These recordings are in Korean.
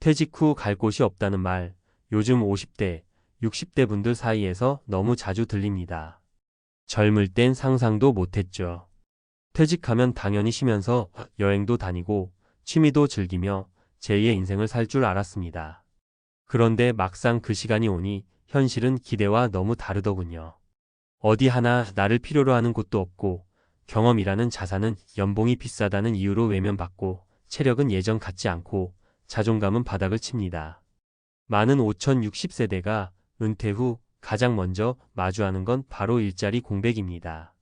퇴직 후 갈 곳이 없다는 말, 요즘 50대, 60대 분들 사이에서 너무 자주 들립니다. 젊을 땐 상상도 못했죠. 퇴직하면 당연히 쉬면서 여행도 다니고 취미도 즐기며 제2의 인생을 살 줄 알았습니다. 그런데 막상 그 시간이 오니 현실은 기대와 너무 다르더군요. 어디 하나 나를 필요로 하는 곳도 없고 경험이라는 자산은 연봉이 비싸다는 이유로 외면받고 체력은 예전 같지 않고 자존감은 바닥을 칩니다. 많은 5060세대가 은퇴 후 가장 먼저 마주하는 건 바로 일자리 공백입니다.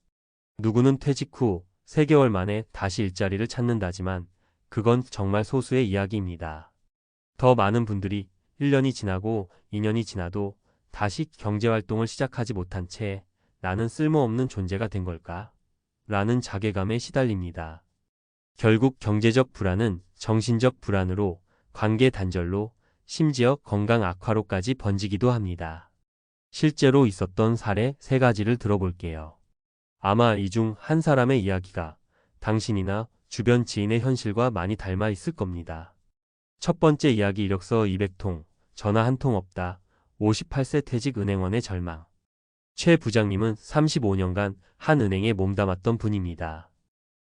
누구는 퇴직 후 3개월 만에 다시 일자리를 찾는다지만 그건 정말 소수의 이야기입니다. 더 많은 분들이 1년이 지나고 2년이 지나도 다시 경제활동을 시작하지 못한 채 나는 쓸모없는 존재가 된 걸까? 라는 자괴감에 시달립니다. 결국 경제적 불안은 정신적 불안으로, 관계 단절로, 심지어 건강 악화로까지 번지기도 합니다. 실제로 있었던 사례 3가지를 들어볼게요. 아마 이 중 한 사람의 이야기가 당신이나 주변 지인의 현실과 많이 닮아 있을 겁니다. 첫 번째 이야기 이력서 200통, 전화 한 통 없다. 58세 퇴직 은행원의 절망. 최 부장님은 35년간 한 은행에 몸담았던 분입니다.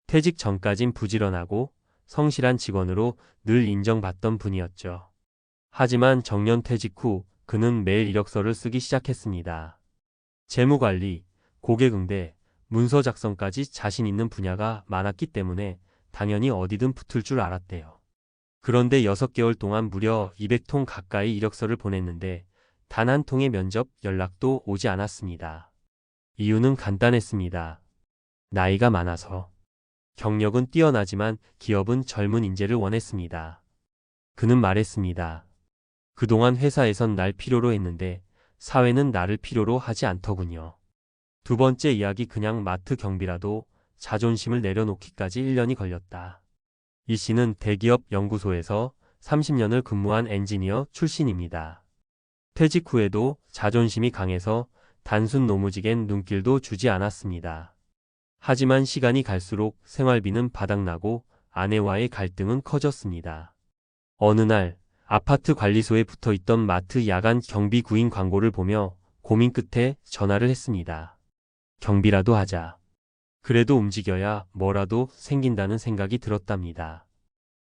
퇴직 전까진 부지런하고 성실한 직원으로 늘 인정받던 분이었죠. 하지만 정년 퇴직 후 그는 매일 이력서를 쓰기 시작했습니다. 재무관리, 고객응대, 문서 작성까지 자신 있는 분야가 많았기 때문에 당연히 어디든 붙을 줄 알았대요. 그런데 6개월 동안 무려 200통 가까이 이력서를 보냈는데 단 한 통의 면접 연락도 오지 않았습니다. 이유는 간단했습니다. 나이가 많아서. 경력은 뛰어나지만 기업은 젊은 인재를 원했습니다. 그는 말했습니다. 그동안 회사에선 날 필요로 했는데 사회는 나를 필요로 하지 않더군요. 두 번째 이야기 그냥 마트 경비라도 자존심을 내려놓기까지 1년이 걸렸다. 이 씨는 대기업 연구소에서 30년을 근무한 엔지니어 출신입니다. 퇴직 후에도 자존심이 강해서 단순 노무직엔 눈길도 주지 않았습니다. 하지만 시간이 갈수록 생활비는 바닥나고 아내와의 갈등은 커졌습니다. 어느 날 아파트 관리소에 붙어있던 마트 야간 경비 구인 광고를 보며 고민 끝에 전화를 했습니다. 경비라도 하자. 그래도 움직여야 뭐라도 생긴다는 생각이 들었답니다.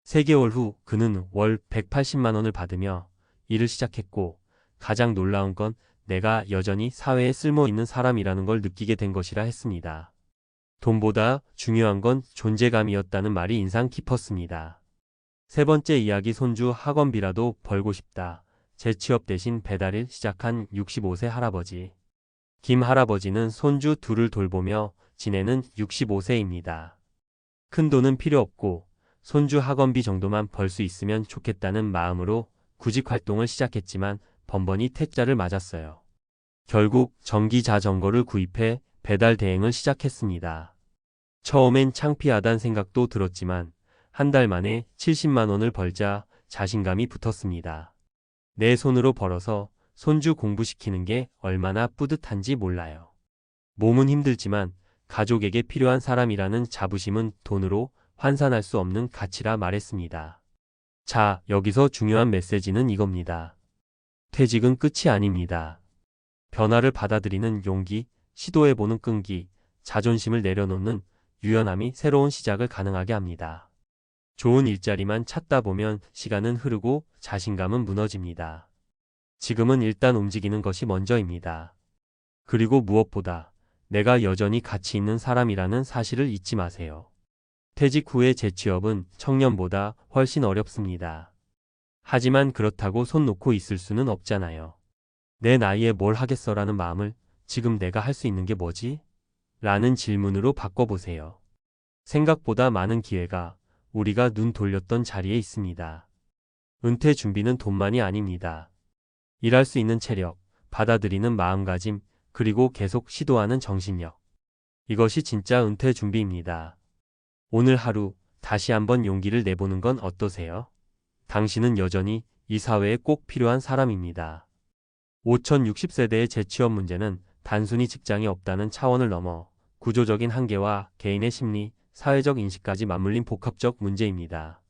3개월 후 그는 월 180만 원을 받으며 일을 시작했고 가장 놀라운 건 내가 여전히 사회에 쓸모 있는 사람이라는 걸 느끼게 된 것이라 했습니다. 돈보다 중요한 건 존재감이었다는 말이 인상 깊었습니다. 세 번째 이야기 손주 학원비라도 벌고 싶다. 재취업 대신 배달일 시작한 65세 할아버지. 김 할아버지는 손주 둘을 돌보며 지내는 65세입니다. 큰 돈은 필요 없고 손주 학원비 정도만 벌 수 있으면 좋겠다는 마음으로 구직 활동을 시작했지만 번번이 퇴짜를 맞았어요. 결국 전기 자전거를 구입해 배달 대행을 시작했습니다. 처음엔 창피하단 생각도 들었지만 한 달 만에 70만 원을 벌자 자신감이 붙었습니다. 내 손으로 벌어서 손주 공부시키는 게 얼마나 뿌듯한지 몰라요. 몸은 힘들지만 가족에게 필요한 사람이라는 자부심은 돈으로 환산할 수 없는 가치라 말했습니다. 자, 여기서 중요한 메시지는 이겁니다. 퇴직은 끝이 아닙니다. 변화를 받아들이는 용기, 시도해보는 끈기, 자존심을 내려놓는 유연함이 새로운 시작을 가능하게 합니다. 좋은 일자리만 찾다 보면 시간은 흐르고 자신감은 무너집니다. 지금은 일단 움직이는 것이 먼저입니다. 그리고 무엇보다 내가 여전히 가치 있는 사람이라는 사실을 잊지 마세요. 퇴직 후의 재취업은 청년보다 훨씬 어렵습니다. 하지만 그렇다고 손 놓고 있을 수는 없잖아요. 내 나이에 뭘 하겠어라는 마음을 지금 내가 할 수 있는 게 뭐지? 라는 질문으로 바꿔보세요. 생각보다 많은 기회가 우리가 눈 돌렸던 자리에 있습니다. 은퇴 준비는 돈만이 아닙니다. 일할 수 있는 체력, 받아들이는 마음가짐, 그리고 계속 시도하는 정신력. 이것이 진짜 은퇴 준비입니다. 오늘 하루 다시 한번 용기를 내보는 건 어떠세요? 당신은 여전히 이 사회에 꼭 필요한 사람입니다. 5060세대의 재취업 문제는 단순히 직장이 없다는 차원을 넘어 구조적인 한계와 개인의 심리, 사회적 인식까지 맞물린 복합적 문제입니다.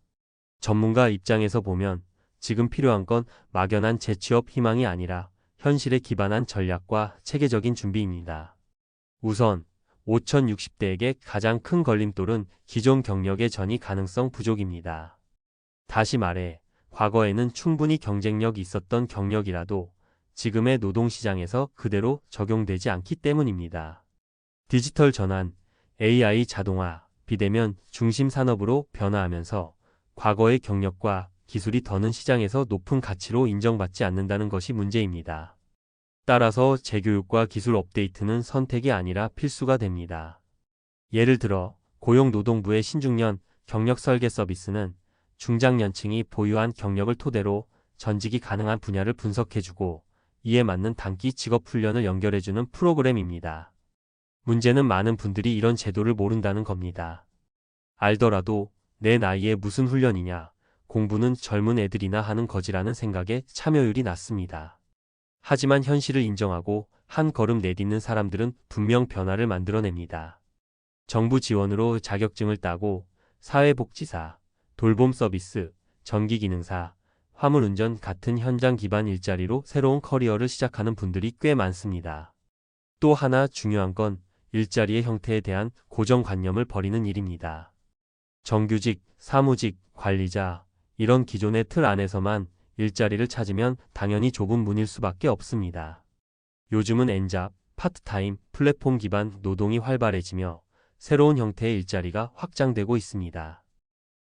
전문가 입장에서 보면 지금 필요한 건 막연한 재취업 희망이 아니라 현실에 기반한 전략과 체계적인 준비입니다. 우선 5060대에게 가장 큰 걸림돌은 기존 경력의 전이 가능성 부족입니다. 다시 말해, 과거에는 충분히 경쟁력이 있었던 경력이라도 지금의 노동시장에서 그대로 적용되지 않기 때문입니다. 디지털 전환, AI 자동화, 비대면 중심 산업으로 변화하면서 과거의 경력과 기술이 더는 시장에서 높은 가치로 인정받지 않는다는 것이 문제입니다. 따라서 재교육과 기술 업데이트는 선택이 아니라 필수가 됩니다. 예를 들어 고용노동부의 신중년 경력 설계 서비스는 중장년층이 보유한 경력을 토대로 전직이 가능한 분야를 분석해주고 이에 맞는 단기 직업훈련을 연결해주는 프로그램입니다. 문제는 많은 분들이 이런 제도를 모른다는 겁니다. 알더라도 내 나이에 무슨 훈련이냐, 공부는 젊은 애들이나 하는 거지라는 생각에 참여율이 낮습니다. 하지만 현실을 인정하고 한 걸음 내딛는 사람들은 분명 변화를 만들어냅니다. 정부 지원으로 자격증을 따고 사회복지사, 돌봄 서비스, 전기기능사, 화물운전 같은 현장 기반 일자리로 새로운 커리어를 시작하는 분들이 꽤 많습니다. 또 하나 중요한 건 일자리의 형태에 대한 고정관념을 버리는 일입니다. 정규직, 사무직, 관리자, 이런 기존의 틀 안에서만 일자리를 찾으면 당연히 좁은 문일 수밖에 없습니다. 요즘은 N잡, 파트타임, 플랫폼 기반 노동이 활발해지며 새로운 형태의 일자리가 확장되고 있습니다.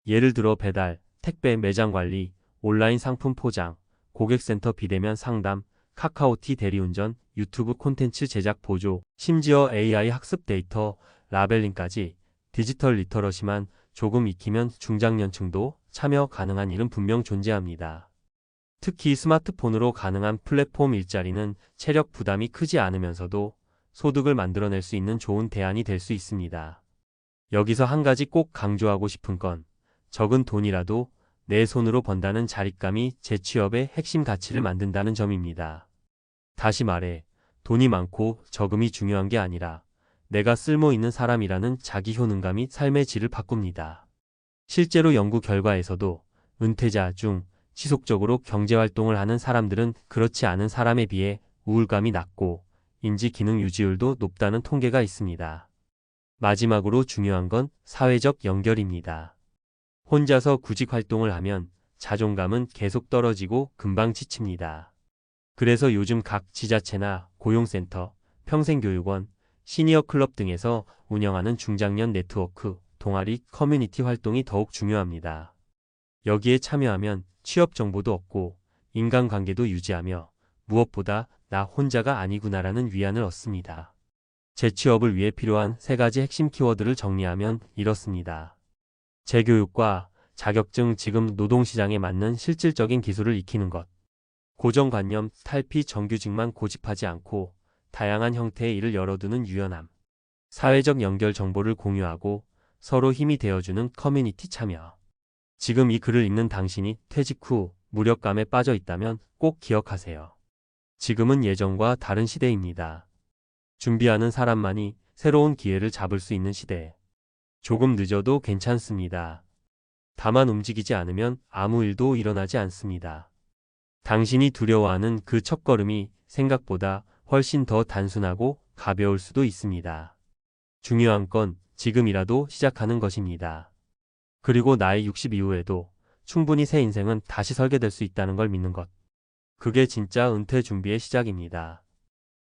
예를 들어 배달, 택배, 매장 관리, 온라인 상품 포장, 고객센터 비대면 상담, 카카오티 대리운전, 유튜브 콘텐츠 제작 보조, 심지어 AI 학습 데이터, 라벨링까지 디지털 리터러시만 조금 익히면 중장년층도 참여 가능한 일은 분명 존재합니다. 특히 스마트폰으로 가능한 플랫폼 일자리는 체력 부담이 크지 않으면서도 소득을 만들어낼 수 있는 좋은 대안이 될 수 있습니다. 여기서 한 가지 꼭 강조하고 싶은 건 적은 돈이라도 내 손으로 번다는 자립감이 재취업의 핵심 가치를 만든다는 점입니다. 다시 말해, 돈이 많고 적음이 중요한 게 아니라 내가 쓸모 있는 사람이라는 자기 효능감이 삶의 질을 바꿉니다. 실제로 연구 결과에서도 은퇴자 중 지속적으로 경제활동을 하는 사람들은 그렇지 않은 사람에 비해 우울감이 낮고 인지 기능 유지율도 높다는 통계가 있습니다. 마지막으로 중요한 건 사회적 연결입니다. 혼자서 구직 활동을 하면 자존감은 계속 떨어지고 금방 지칩니다. 그래서 요즘 각 지자체나 고용센터, 평생교육원, 시니어 클럽 등에서 운영하는 중장년 네트워크, 동아리, 커뮤니티 활동이 더욱 중요합니다. 여기에 참여하면 취업 정보도 얻고 인간관계도 유지하며 무엇보다 나 혼자가 아니구나라는 위안을 얻습니다. 재취업을 위해 필요한 3가지 핵심 키워드를 정리하면 이렇습니다. 재교육과 자격증, 지금 노동시장에 맞는 실질적인 기술을 익히는 것. 고정관념, 탈피, 정규직만 고집하지 않고 다양한 형태의 일을 열어두는 유연함. 사회적 연결, 정보를 공유하고 서로 힘이 되어주는 커뮤니티 참여. 지금 이 글을 읽는 당신이 퇴직 후 무력감에 빠져 있다면 꼭 기억하세요. 지금은 예전과 다른 시대입니다. 준비하는 사람만이 새로운 기회를 잡을 수 있는 시대. 조금 늦어도 괜찮습니다. 다만 움직이지 않으면 아무 일도 일어나지 않습니다. 당신이 두려워하는 그 첫걸음이 생각보다 훨씬 더 단순하고 가벼울 수도 있습니다. 중요한 건 지금이라도 시작하는 것입니다. 그리고 나이 60 이후에도 충분히 새 인생은 다시 설계될 수 있다는 걸 믿는 것. 그게 진짜 은퇴 준비의 시작입니다.